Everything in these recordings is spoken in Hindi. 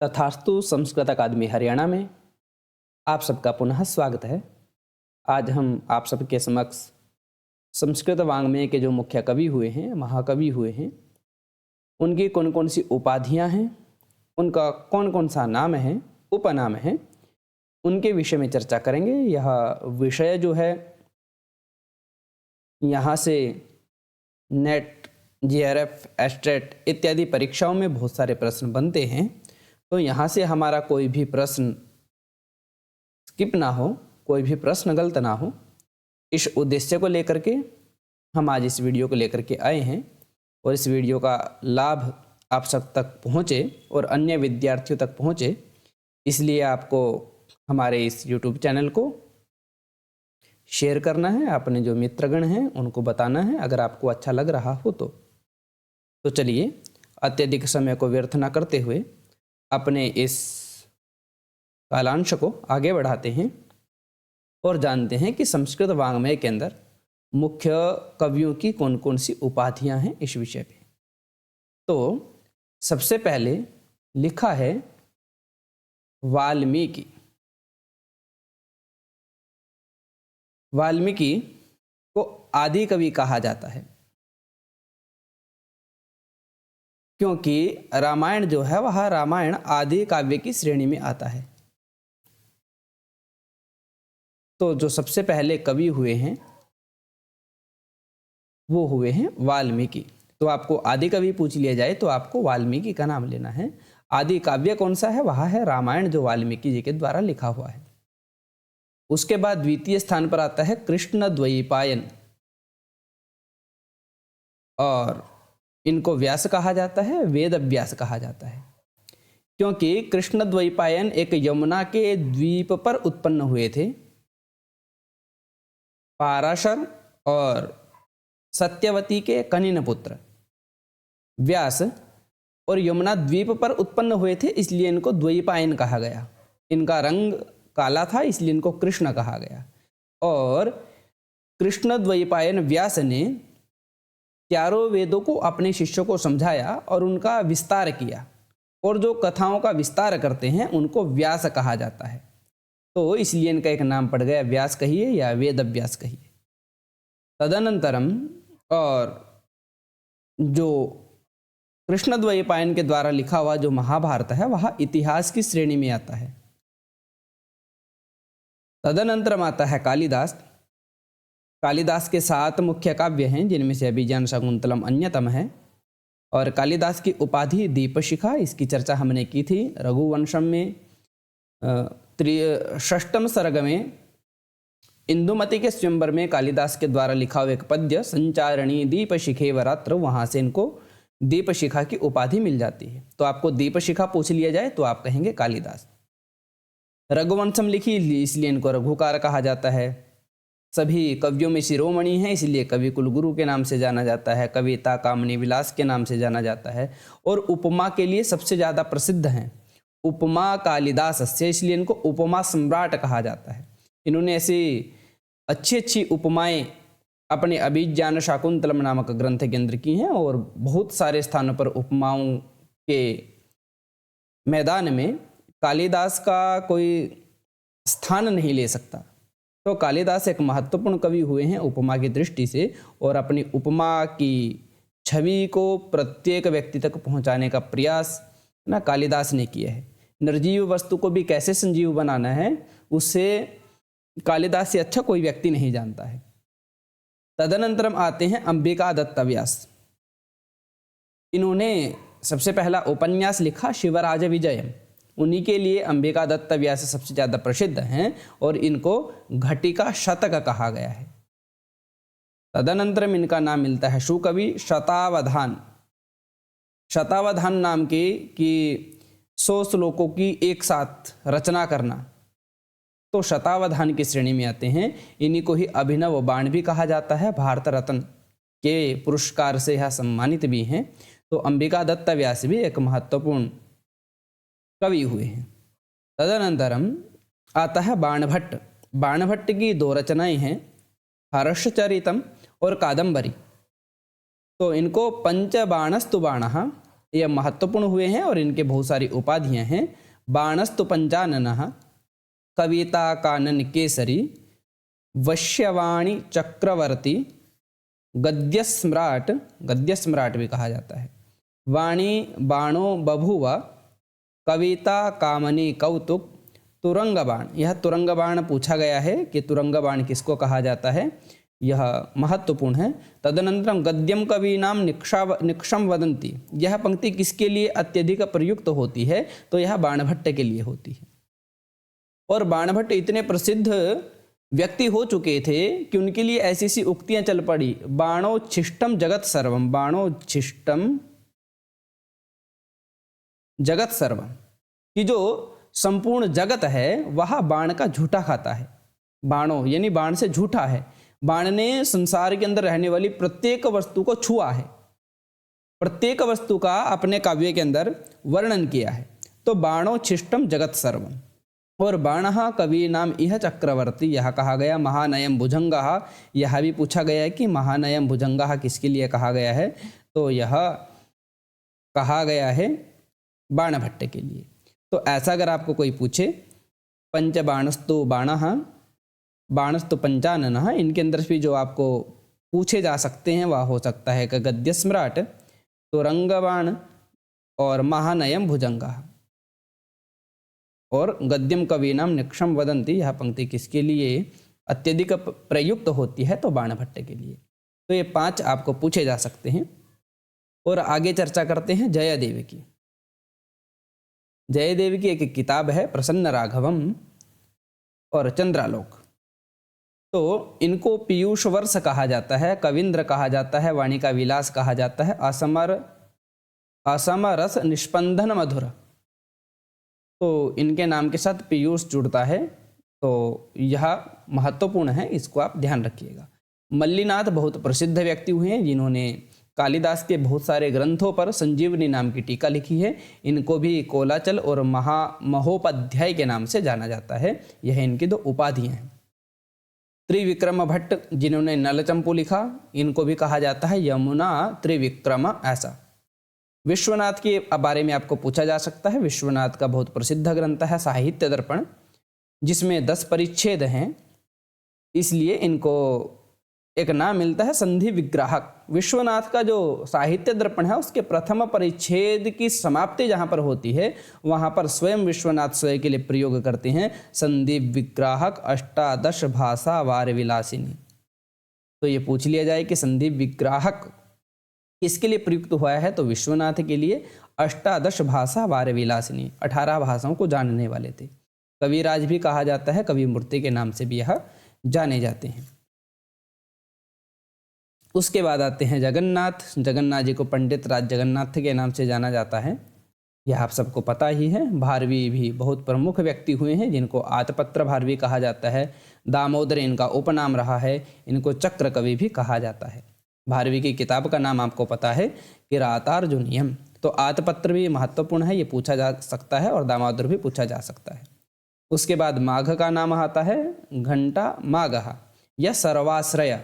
तथास्तु संस्कृत अकादमी हरियाणा में आप सबका पुनः स्वागत है। आज हम आप सबके समक्ष संस्कृत वाङ्मय के जो मुख्य कवि हुए हैं, महाकवि हुए हैं, उनकी कौन कौन सी उपाधियां हैं, उनका कौन कौन सा नाम है, उपनाम है, उनके विषय में चर्चा करेंगे। यह विषय जो है यहाँ से नेट, जीआरएफ, एस्टेट इत्यादि परीक्षाओं में बहुत सारे प्रश्न बनते हैं, तो यहाँ से हमारा कोई भी प्रश्न स्किप ना हो, कोई भी प्रश्न गलत ना हो, इस उद्देश्य को लेकर के हम आज इस वीडियो को लेकर के आए हैं और इस वीडियो का लाभ आप सब तक पहुँचे और अन्य विद्यार्थियों तक पहुँचे, इसलिए आपको हमारे इस YouTube चैनल को शेयर करना है, अपने जो मित्रगण हैं उनको बताना है अगर आपको अच्छा लग रहा हो तो चलिए अत्यधिक समय को व्यर्थ न करते हुए अपने इस कालांश को आगे बढ़ाते हैं और जानते हैं कि संस्कृत वाङ्मय के अंदर मुख्य कवियों की कौन कौन सी उपाधियां हैं इस विषय पे। तो सबसे पहले लिखा है वाल्मीकि। वाल्मीकि को आदि कवि कहा जाता है क्योंकि रामायण जो है वह रामायण आदि काव्य की श्रेणी में आता है। तो जो सबसे पहले कवि हुए हैं वो हुए हैं वाल्मीकि। तो आपको आदि कवि पूछ लिया जाए तो आपको वाल्मीकि का नाम लेना है। आदि काव्य कौन सा है? वह है रामायण, जो वाल्मीकि जी के द्वारा लिखा हुआ है। उसके बाद द्वितीय स्थान पर आता है कृष्ण द्वैपायन, और इनको व्यास कहा जाता है, वेद व्यास कहा जाता है, क्योंकि कृष्ण द्वैपायन एक यमुना के द्वीप पर उत्पन्न हुए थे। पाराशर और सत्यवती के कनिन पुत्र व्यास और यमुना द्वीप पर उत्पन्न हुए थे, इसलिए इनको द्वैपायन कहा गया। इनका रंग काला था इसलिए इनको कृष्ण कहा गया। और कृष्ण द्वैपायन व्यास ने चारों वेदों को अपने शिष्यों को समझाया और उनका विस्तार किया, और जो कथाओं का विस्तार करते हैं उनको व्यास कहा जाता है। तो इसलिए इनका एक नाम पड़ गया, व्यास कहिए या वेद व्यास कहिए। तदनंतरम और जो कृष्ण द्वैपायन के द्वारा लिखा हुआ जो महाभारत है वह इतिहास की श्रेणी में आता है। तदनंतरम आता है कालिदास। कालिदास के 7 मुख्य काव्य हैं, जिनमें से अभिज्ञान शाकुंतलम अन्यतम है। और कालिदास की उपाधि दीपशिखा, इसकी चर्चा हमने की थी रघुवंशम में। 6ठम सर्ग में इंदुमती के स्वयंवर में कालिदास के द्वारा लिखा हुआ एक पद्य संचारणी दीपशिखे वरात्र, वहाँ से इनको दीपशिखा की उपाधि मिल जाती है। तो आपको दीपशिखा पूछ लिया जाए तो आप कहेंगे कालिदास। रघुवंशम लिखी इसलिए इनको रघुकार कहा जाता है। सभी कवियों में शिरोमणि हैं इसलिए कवि कुलगुरु के नाम से जाना जाता है। कविता कामनी विलास के नाम से जाना जाता है। और उपमा के लिए सबसे ज़्यादा प्रसिद्ध हैं उपमा कालिदास से, इसलिए इनको उपमा सम्राट कहा जाता है। इन्होंने ऐसी अच्छी अच्छी उपमाएं अपने अभिज्ञान शाकुंतलम नामक ग्रंथ के अंदर की हैं, और बहुत सारे स्थानों पर उपमाओं के मैदान में कालिदास का कोई स्थान नहीं ले सकता। तो कालिदास एक महत्वपूर्ण कवि हुए हैं उपमा की दृष्टि से, और अपनी उपमा की छवि को प्रत्येक व्यक्ति तक पहुंचाने का प्रयास ना कालिदास ने किया है। निर्जीव वस्तु को भी कैसे संजीव बनाना है उससे कालिदास से अच्छा कोई व्यक्ति नहीं जानता है। तदनंतरम आते हैं अंबिका दत्त व्यास। इन्होंने सबसे पहला उपन्यास लिखा शिवराज विजयम, उन्हीं के लिए अंबिका दत्त व्यास सबसे ज़्यादा प्रसिद्ध हैं, और इनको घटिका शतक कहा गया है। तदनंतरम इनका नाम मिलता है शुकवि शतावधान। शतावधान नाम की 100 श्लोकों की एक साथ रचना करना, तो शतावधान की श्रेणी में आते हैं। इन्हीं को ही अभिनव बाण भी कहा जाता है, भारत रत्न के पुरस्कार से यह सम्मानित भी हैं। तो अंबिका दत्त व्यास भी एक महत्वपूर्ण कवि हुए हैं। तदनंतरम आता है बाणभट्ट। बाणभट्ट की 2 रचनाएं हैं, हर्षचरितम और कादंबरी। तो इनको पंचबाणस्तु बाणः ये महत्वपूर्ण हुए हैं और इनके बहुत सारी उपाधियां हैं। बाणस्तु पंचाननः, कविता कानन केसरी, वश्यवाणी चक्रवर्ती, गद्य सम्राट, गद्य सम्राट भी कहा जाता है, वाणी बाणो बभुव, कविता कामनी कौतुक, तुरंग बाण। यह तुरंग बाण पूछा गया है कि तुरंग बाण किसको कहा जाता है, यह महत्वपूर्ण है। तदनंतरम गद्यम कवीनाम निक्षम वदंती, यह पंक्ति किसके लिए अत्यधिक प्रयुक्त होती है, तो यह बाणभट्ट के लिए होती है। और बाणभट्ट इतने प्रसिद्ध व्यक्ति हो चुके थे कि उनके लिए ऐसी सी उक्तियां चल पड़ी, बाणोच्छिष्टम जगत सर्वम, बाणोच्छिष्टम जगत सर्वम, कि जो संपूर्ण जगत है वह बाण का झूठा खाता है। बाणों यानी बाण से झूठा है। बाण ने संसार के अंदर रहने वाली प्रत्येक वस्तु को छुआ है, प्रत्येक वस्तु का अपने काव्य के अंदर वर्णन किया है। तो बाणोच्छिष्टम जगत सर्वम। और बाणः कवि नाम इह चक्रवर्ती, यह कहा गया महानयम भुजंगः, यह भी पूछा गया है कि महानयम भुजंगः किसके लिए कहा गया है, तो यह कहा गया है बाणभट्ट के लिए। तो ऐसा अगर आपको कोई पूछे, पंचबाणस्तु बाणः, बाणस्तु पंचाननः, इनके अंदर भी जो आपको पूछे जा सकते हैं वह हो सकता है कि गद्य सम्राट, तुरंगबाण और महानयम भुजंगः। और गद्यम कवीनाम निक्षम वदंती, यह पंक्ति किसके लिए अत्यधिक प्रयुक्त होती है, तो बाणभट्ट के लिए। तो ये 5 आपको पूछे जा सकते हैं। और आगे चर्चा करते हैं जयदेव की। जयदेव की एक किताब है प्रसन्न राघवम और चंद्रालोक। तो इनको पीयूष वर्ष कहा जाता है, कविंद्र कहा जाता है, वाणी का विलास कहा जाता है, असमरस निष्पंदन मधुर। तो इनके नाम के साथ पीयूष जुड़ता है, तो यह महत्वपूर्ण है, इसको आप ध्यान रखिएगा। मल्लीनाथ बहुत प्रसिद्ध व्यक्ति हुए हैं जिन्होंने कालिदास के बहुत सारे ग्रंथों पर संजीवनी नाम की टीका लिखी है। इनको भी कोलाचल और महोपाध्याय के नाम से जाना जाता है। यह इनकी 2 उपाधियां हैं। त्रिविक्रम भट्ट जिन्होंने नलचंपू लिखा, इनको भी कहा जाता है यमुना त्रिविक्रम। ऐसा विश्वनाथ के बारे में आपको पूछा जा सकता है। विश्वनाथ का बहुत प्रसिद्ध ग्रंथ है साहित्य दर्पण, जिसमें 10 परिच्छेद हैं, इसलिए इनको एक नाम मिलता है संधि विग्राहक। विश्वनाथ का जो साहित्य दर्पण है उसके प्रथम परिच्छेद की समाप्ति जहाँ पर होती है वहाँ पर स्वयं विश्वनाथ स्वयं के लिए प्रयोग करते हैं संधि विग्राहक अष्टादश भाषा वार विलासिनी। तो ये पूछ लिया जाए कि संधि विग्राहक किसके लिए प्रयुक्त हुआ है, तो विश्वनाथ के लिए। अष्टादश भाषा वार विलासिनी, 18 भाषाओं को जानने वाले थे। कविराज भी कहा जाता है, कवि मूर्ति के नाम से भी यह जाने जाते हैं। उसके बाद आते हैं जगन्नाथ। जगन्नाथ जी को पंडित राज जगन्नाथ के नाम से जाना जाता है, यह आप सबको पता ही है। भारवी भी बहुत प्रमुख व्यक्ति हुए हैं जिनको आतपत्र भारवी कहा जाता है। दामोदर इनका उपनाम रहा है, इनको चक्र कवि भी कहा जाता है। भारवी की किताब का नाम आपको पता है किरातार्जुनीयम। तो आतपत्र भी महत्वपूर्ण है, ये पूछा जा सकता है, और दामोदर भी पूछा जा सकता है। उसके बाद माघ का नाम आता है घंटा माघः या सर्वाश्रय।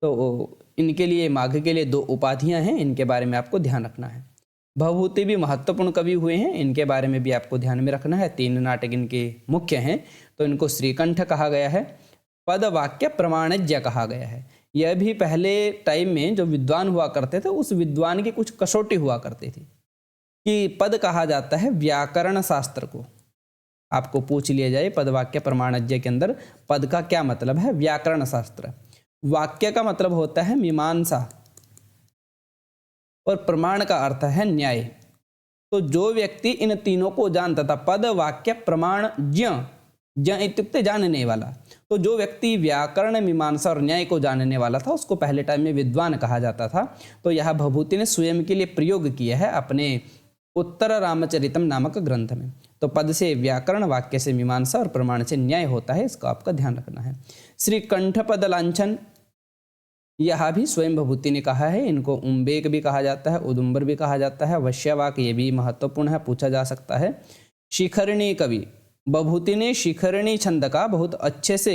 तो इनके लिए माघ के लिए 2 उपाधियां हैं, इनके बारे में आपको ध्यान रखना है। भवभूति भी महत्वपूर्ण कवि हुए हैं, इनके बारे में भी आपको ध्यान में रखना है। 3 नाटक इनके मुख्य हैं। तो इनको श्रीकंठ कहा गया है, पद वाक्य प्रमाणज्ञ कहा गया है। यह भी पहले टाइम में जो विद्वान हुआ करते थे उस विद्वान की कुछ कसौटी हुआ करती थी कि पद कहा जाता है व्याकरण शास्त्र को। आपको पूछ लिया जाए पद वाक्य प्रमाणज्ञ के अंदर पद का क्या मतलब है, व्याकरण शास्त्र। वाक्य का मतलब होता है मीमांसा और प्रमाण का अर्थ है न्याय। तो जो व्यक्ति इन तीनों को जानता था, पद वाक्य प्रमाण ज्ञ, ज्ञ इत्युक्ते जानने वाला, तो जो व्यक्ति व्याकरण मीमांसा और न्याय को जानने वाला था उसको पहले टाइम में विद्वान कहा जाता था। तो यह भवभूति ने स्वयं के लिए प्रयोग किया है अपने उत्तर रामचरितम नामक ग्रंथ में। तो पद से व्याकरण, वाक्य से मीमांसा और प्रमाण से न्याय होता है, इसका आपका ध्यान रखना है। श्री कंठ पद लांछन, यह भी स्वयं भवभूति ने कहा है। इनको उम्बेक भी कहा जाता है, उदुम्बर भी कहा जाता है। वश्यवाक ये भी महत्वपूर्ण है, पूछा जा सकता है। शिखरणी कवि, भवभूति ने शिखरणी छंद का बहुत अच्छे से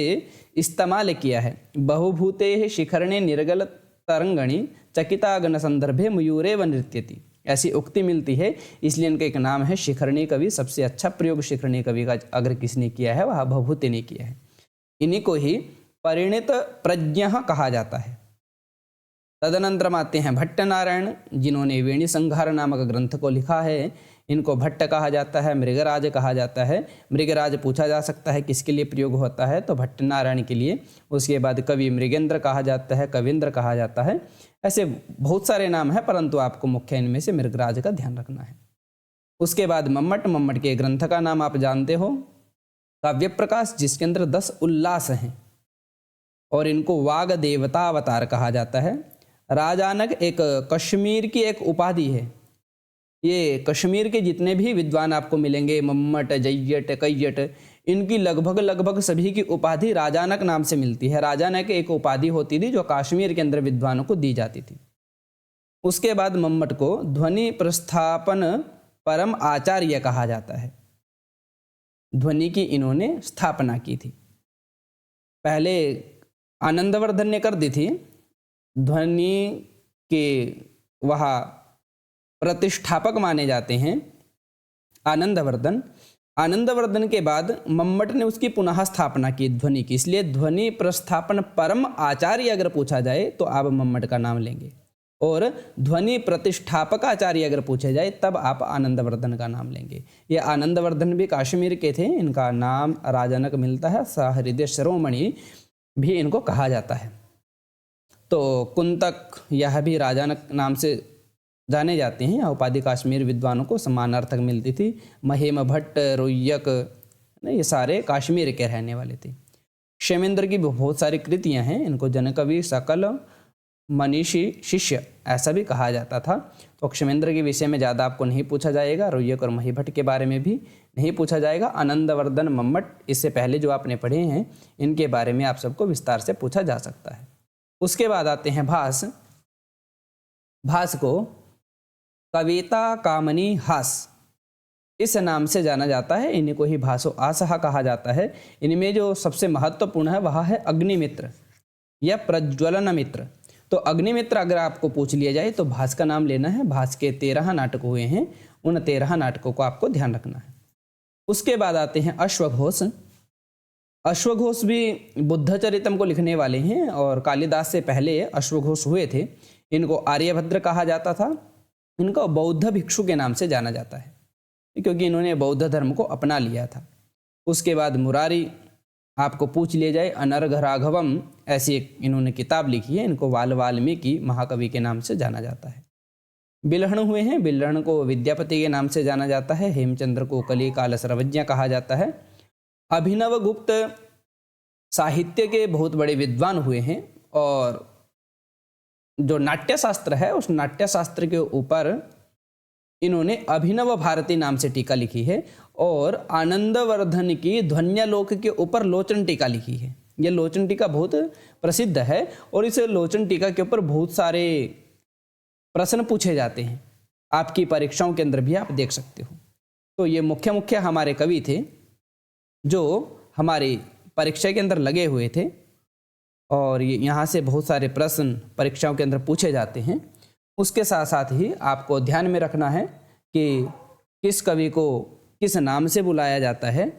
इस्तेमाल किया है। बहुभूते शिखरणे निर्गल तरंगणी चकितागन संदर्भे मयूरेव नृत्यति, ऐसी उक्ति मिलती है, इसलिए इनका एक नाम है शिखरणी कवि। सबसे अच्छा प्रयोग शिखरणी कवि का अगर किसने किया है वह भभूति ने किया है। इन्हीं को ही परिणित प्रज्ञ कहा जाता है। तदनंतर आते हैं भट्ट नारायण, जिन्होंने वेणी संहार नामक ग्रंथ को लिखा है। इनको भट्ट कहा जाता है, मृगराज कहा जाता है। मृगराज पूछा जा सकता है किसके लिए प्रयोग होता है, तो भट्ट नारायण के लिए। उसके बाद कवि मृगेंद्र कहा जाता है, कविंद्र कहा जाता है। ऐसे बहुत सारे नाम हैं, परंतु आपको मुख्य इनमें से मृगराज का ध्यान रखना है। उसके बाद मम्मट, मम्मट के ग्रंथ का नाम आप जानते हो, काव्य प्रकाश, जिसके अंदर 10 उल्लास हैं और इनको वाग देवता अवतार कहा जाता है। राजानक एक कश्मीर की एक उपाधि है। ये कश्मीर के जितने भी विद्वान आपको मिलेंगे, मम्मट, जय्यट, कैयट, इनकी लगभग सभी की उपाधि राजानक नाम से मिलती है। राजानक एक उपाधि होती थी जो कश्मीर के अंदर विद्वानों को दी जाती थी। उसके बाद मम्मट को ध्वनि प्रस्थापन परम आचार्य कहा जाता है। ध्वनि की इन्होंने स्थापना की थी। पहले आनंदवर्धन ने कर दी थी। ध्वनि के वह प्रतिष्ठापक माने जाते हैं आनंदवर्धन। आनंदवर्धन के बाद मम्मट ने उसकी पुनः स्थापना की ध्वनि की, इसलिए ध्वनि प्रस्थापन परम आचार्य अगर पूछा जाए तो आप मम्मट का नाम लेंगे, और ध्वनि प्रतिष्ठापक आचार्य अगर पूछे जाए तब आप आनंदवर्धन का नाम लेंगे। ये आनंदवर्धन भी कश्मीर के थे। इनका नाम राजानक मिलता है, सहृदय शिरोमणि भी इनको कहा जाता है। तो कुंतक यह भी राजानक नाम से जाने जाते हैं। यह उपाधि कश्मीर विद्वानों को समानार्थक मिलती थी। महेम भट्ट, रोयक, ये सारे कश्मीर के रहने वाले थे। क्षेमेंद्र की बहुत सारी कृतियां हैं। इनको जनकवि, सकल, मनीषी, शिष्य ऐसा भी कहा जाता था। तो क्षेमेंद्र के विषय में ज़्यादा आपको नहीं पूछा जाएगा। रोयक और महीभट्ट के बारे में भी नहीं पूछा जाएगा। आनंदवर्धन, मम्मट, इससे पहले जो आपने पढ़े हैं इनके बारे में आप सबको विस्तार से पूछा जा सकता है। उसके बाद आते हैं भास। भास को कविता कामनी हास इस नाम से जाना जाता है। इन्हीं को ही भासो आसहा कहा जाता है। इनमें जो सबसे महत्वपूर्ण है वह है अग्निमित्र या प्रज्वलन मित्र। तो अग्निमित्र अगर आपको पूछ लिया जाए तो भास का नाम लेना है। भास के 13 नाटक हुए हैं, उन 13 नाटकों को आपको ध्यान रखना है। उसके बाद आते हैं अश्वघोष। अश्वघोष भी बुद्धचरितम को लिखने वाले हैं और कालिदास से पहले अश्वघोष हुए थे। इनको आर्यभद्र कहा जाता था। इनको बौद्ध भिक्षु के नाम से जाना जाता है क्योंकि इन्होंने बौद्ध धर्म को अपना लिया था। उसके बाद मुरारी आपको पूछ लिया जाए, अनर्घ राघवम ऐसी एक इन्होंने किताब लिखी है। इनको वाल्मीकि महाकवि के नाम से जाना जाता है। बिल्हण हुए हैं। बिल्हण को विद्यापति के नाम से जाना जाता है। हेमचंद्र को कली काल सर्वज्ञ कहा जाता है। अभिनव गुप्त साहित्य के बहुत बड़े विद्वान हुए हैं और जो नाट्य शास्त्र है उस नाट्य शास्त्र के ऊपर इन्होंने अभिनव भारती नाम से टीका लिखी है और आनंदवर्धन की ध्वन्यालोक के ऊपर लोचन टीका लिखी है। यह लोचन टीका बहुत प्रसिद्ध है और इस लोचन टीका के ऊपर बहुत सारे प्रश्न पूछे जाते हैं। आपकी परीक्षाओं के अंदर भी आप देख सकते हो। तो ये मुख्य हमारे कवि थे जो हमारी परीक्षा के अंदर लगे हुए थे और यहाँ से बहुत सारे प्रश्न परीक्षाओं के अंदर पूछे जाते हैं। उसके साथ साथ ही आपको ध्यान में रखना है कि किस कवि को किस नाम से बुलाया जाता है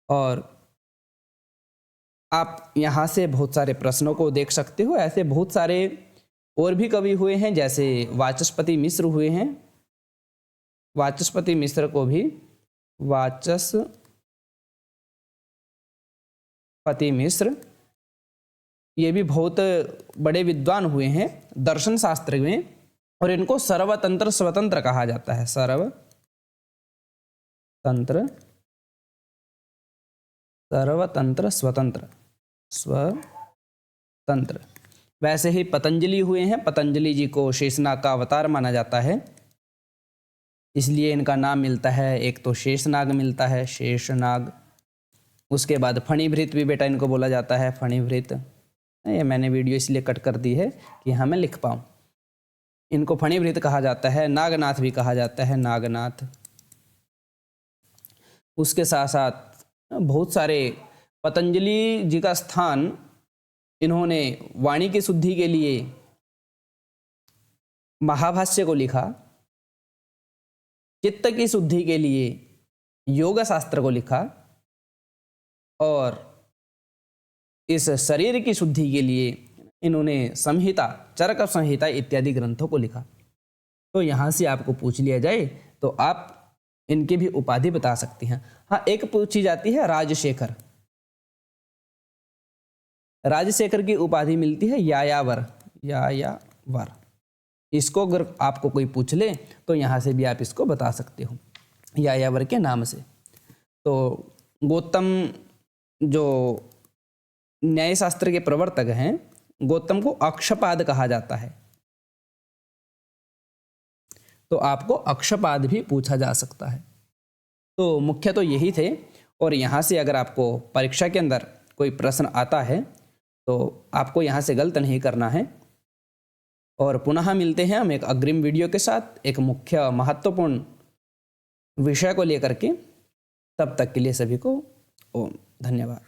और आप यहाँ से बहुत सारे प्रश्नों को देख सकते हो। ऐसे बहुत सारे और भी कवि हुए हैं, जैसे वाचस्पति मिश्र हुए हैं। वाचस्पति मिश्र को भी वाचस्पति मिश्र ये भी बहुत बड़े विद्वान हुए हैं दर्शन शास्त्र में और इनको सर्वतंत्र स्वतंत्र कहा जाता है। सर्वतंत्र स्वतंत्र। वैसे ही पतंजलि हुए हैं। पतंजलि जी को शेषनाग का अवतार माना जाता है, इसलिए इनका नाम मिलता है। एक तो शेषनाग मिलता है, शेषनाग। उसके बाद फणिभृत भी बेटा इनको बोला जाता है, फणिभृत। ये मैंने वीडियो इसलिए कट कर दी है कि हाँ मैं लिख पाऊँ। इनको फणिभृत कहा जाता है। नागनाथ भी कहा जाता है, नागनाथ। उसके साथ साथ बहुत सारे पतंजलि जी का स्थान इन्होंने वाणी की शुद्धि के लिए महाभाष्य को लिखा, चित्त की शुद्धि के लिए योग शास्त्र को लिखा, और इस शरीर की शुद्धि के लिए इन्होंने संहिता, चरक संहिता इत्यादि ग्रंथों को लिखा। तो यहाँ से आपको पूछ लिया जाए तो आप इनकी भी उपाधि बता सकती हैं। हाँ, एक पूछी जाती है राजशेखर। राजशेखर की उपाधि मिलती है यायावर, यायावर। इसको अगर आपको कोई पूछ ले तो यहाँ से भी आप इसको बता सकते हो यायावर के नाम से। तो गौतम जो न्यायशास्त्र के प्रवर्तक हैं, गौतम को अक्षपाद कहा जाता है, तो आपको अक्षपाद भी पूछा जा सकता है। तो मुख्य तो यही थे, और यहाँ से अगर आपको परीक्षा के अंदर कोई प्रश्न आता है तो आपको यहाँ से गलत नहीं करना है। और पुनः मिलते हैं हम एक अग्रिम वीडियो के साथ, एक मुख्य महत्वपूर्ण विषय को लेकर के। तब तक के लिए सभी को ओम धन्यवाद।